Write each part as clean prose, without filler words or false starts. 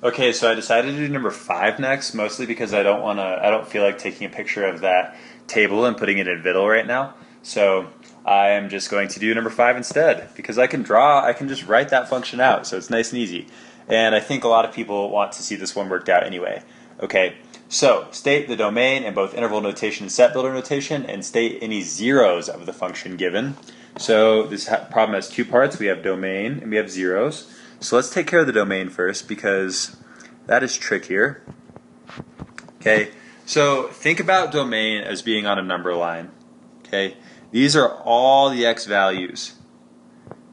Okay, so I decided to do number 5 next, mostly because I don't feel like taking a picture of that table and putting it in Viddle right now. So I am just going to do number 5 instead, because I can just write that function out, so it's nice and easy. And I think a lot of people want to see this one worked out anyway. Okay, so state the domain in both interval notation and set builder notation, and state any zeros of the function given. So this problem has 2 parts. We have domain and we have zeros. So let's take care of the domain first, because that is trickier. Okay, so think about domain as being on a number line. Okay, these are all the x values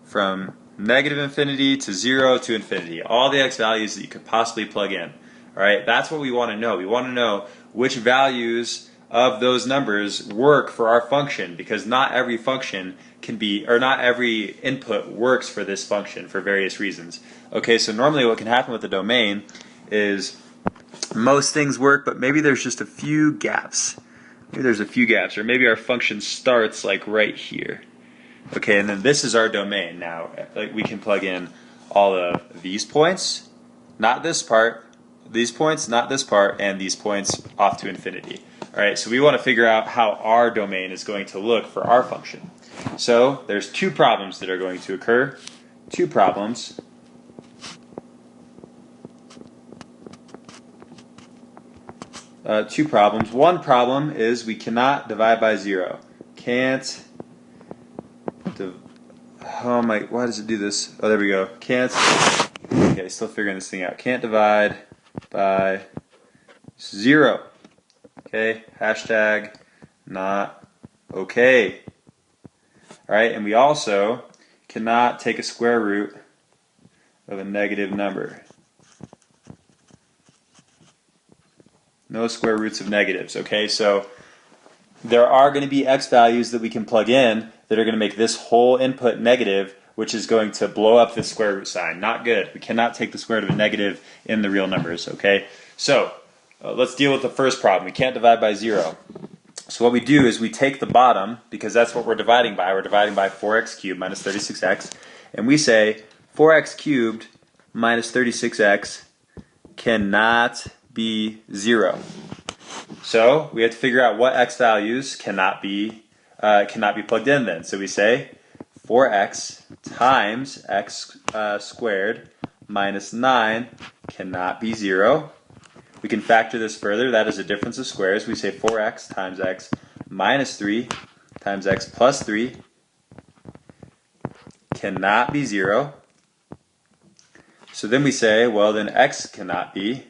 from negative infinity to 0 to infinity. All the x values that you could possibly plug in. All right, that's what we want to know. We want to know which values of those numbers work for our function, because not every function not every input works for this function for various reasons. Okay, so normally what can happen with the domain is most things work, but maybe there's just a few gaps. Maybe there's a few gaps, or maybe our function starts like right here. Okay, and then this is our domain. Now, like, we can plug in all of these points, not this part, these points, not this part, and these points off to infinity. All right, so we want to figure out how our domain is going to look for our function. So there's 2 problems that are going to occur. 2 problems. One problem is we cannot divide by 0. Can't. Why does it do this? Oh, there we go. Can't. Okay, still figuring this thing out. Can't divide by 0. Okay, hashtag not okay. All right, and we also cannot take a square root of a negative number. No square roots of negatives. Okay, so there are going to be x values that we can plug in that are going to make this whole input negative, which is going to blow up this square root sign. Not good. We cannot take the square root of a negative in the real numbers. Okay, so let's deal with the first problem. We can't divide by 0. So what we do is we take the bottom, because that's what we're dividing by. We're dividing by 4x cubed minus 36x. And we say 4x cubed minus 36x cannot be 0. So we have to figure out what x values cannot be plugged in then. So we say 4x times x squared minus 9 cannot be 0. We can factor this further. That is a difference of squares. We say 4x times x minus 3 times x plus 3 cannot be 0. So then we say, well, then x cannot be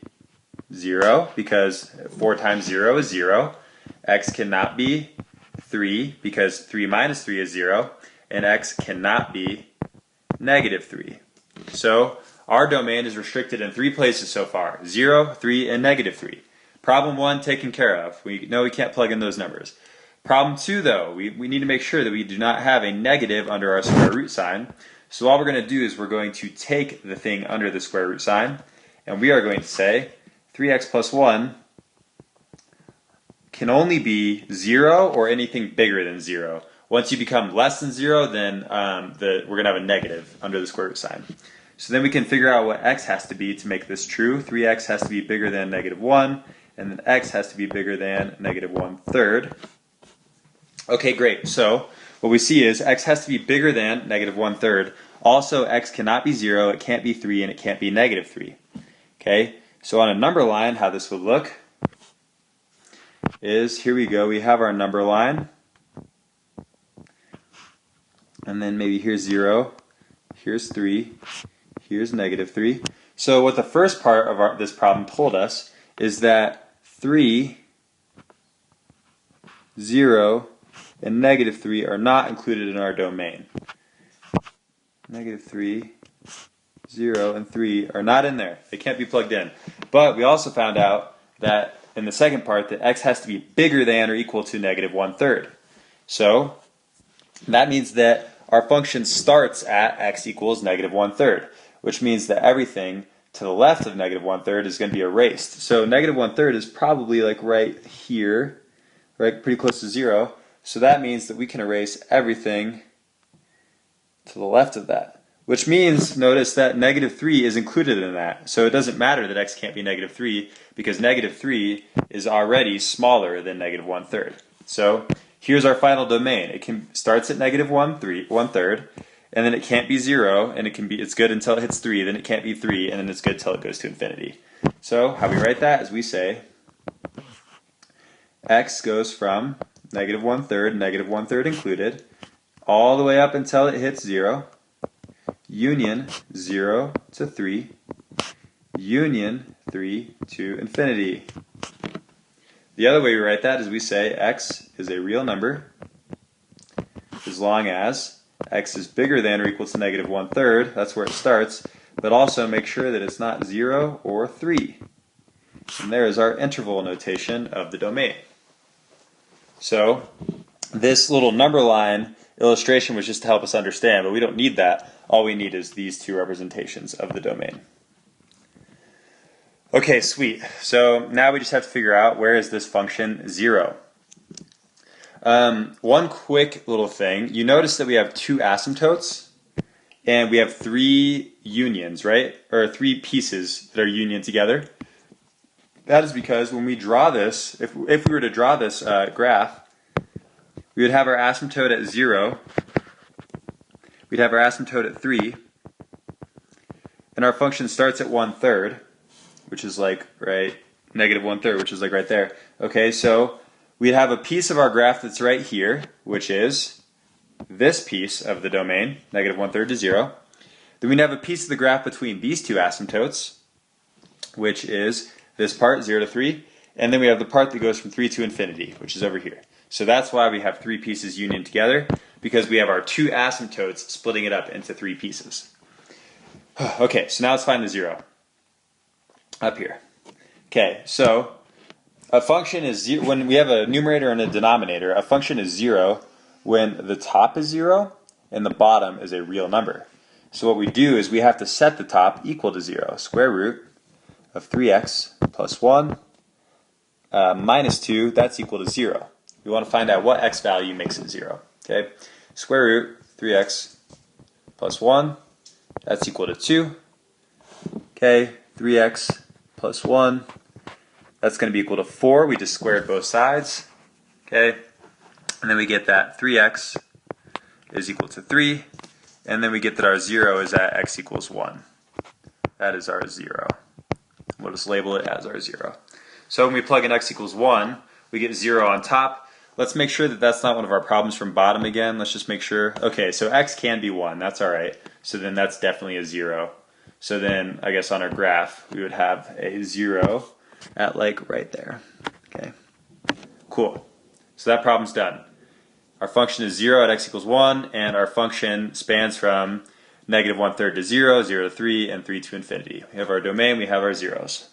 0, because 4 times 0 is 0. X cannot be 3, because 3 minus 3 is 0. And x cannot be negative 3. So our domain is restricted in 3 places so far: 0, 3, and negative 3. Problem 1 taken care of. We know we can't plug in those numbers. Problem 2, though, we need to make sure that we do not have a negative under our square root sign. So all we're going to do is we're going to take the thing under the square root sign, and we are going to say 3x plus 1 can only be 0 or anything bigger than 0. Once you become less than 0, then we're going to have a negative under the square root sign. So then we can figure out what x has to be to make this true. 3x has to be bigger than negative 1, and then x has to be bigger than negative 1/3. Okay, great. So what we see is x has to be bigger than negative 1/3. Also, x cannot be 0, it can't be 3, and it can't be negative 3. Okay, so on a number line, how this would look is, here we go, we have our number line. And then maybe here's 0, here's 3, here's negative 3. So what the first part of this problem told us is that 3, 0, and negative 3 are not included in our domain. Negative 3, 0, and 3 are not in there. They can't be plugged in. But we also found out that in the second part that x has to be bigger than or equal to negative 1/3. So that means that our function starts at x equals negative 1/3, which means that everything to the left of negative 1/3 is going to be erased. So negative 1/3 is probably like right here, right, pretty close to 0. So that means that we can erase everything to the left of that. which means, notice that negative 3 is included in that. So it doesn't matter that x can't be negative 3 because negative 3 is already smaller than negative 1/3. So here's our final domain. It starts at negative 1/3, and then it can't be 0, and it's good until it hits 3, then it can't be 3, and then it's good until it goes to infinity. So how we write that is we say x goes from negative 1/3 included, all the way up until it hits 0, union 0 to 3, union 3 to infinity. The other way we write that is we say x is a real number as long as x is bigger than or equal to negative 1/3, that's where it starts, but also make sure that it's not 0 or 3. And there is our interval notation of the domain. So this little number line illustration was just to help us understand, but we don't need that. All we need is these two representations of the domain. Okay, sweet. So now we just have to figure out where is this function 0. One quick little thing. You notice that we have two asymptotes and we have three unions, right? Or three pieces that are union together. That is because when we draw this, if we were to draw this graph, we would have our asymptote at 0, we'd have our asymptote at 3, and our function starts at 1/3, which is like, right, negative 1/3, which is like right there. Okay, so we'd have a piece of our graph that's right here, which is this piece of the domain, negative 1/3 to 0. Then we'd have a piece of the graph between these two asymptotes, which is this part, 0 to 3, and then we have the part that goes from 3 to infinity, which is over here. So that's why we have three pieces union together, because we have our two asymptotes splitting it up into three pieces. Okay, so now let's find the 0 up here. Okay, so a function is 0, when we have a numerator and a denominator, a function is 0 when the top is 0 and the bottom is a real number. So what we do is we have to set the top equal to 0. Square root of 3x plus 1 minus 2, that's equal to 0. We want to find out what x value makes it 0. Okay, square root 3x plus 1, that's equal to 2. Okay, 3x plus 1, that's going to be equal to 4. We just squared both sides. Okay, and then we get that 3x is equal to 3, and then we get that our 0 is at x equals 1. That is our 0. We'll just label it as our 0. So when we plug in x equals 1, we get 0 on top. Let's make sure that that's not one of our problems from bottom again. Let's just make sure. Okay, so x can be 1. That's all right. So then that's definitely a 0. So then I guess on our graph, we would have a 0 at like right there. Okay, cool. So that problem's done. Our function is 0 at x equals 1, and our function spans from negative 1/3 to 0, 0 to 3, and 3 to infinity. We have our domain, we have our zeros.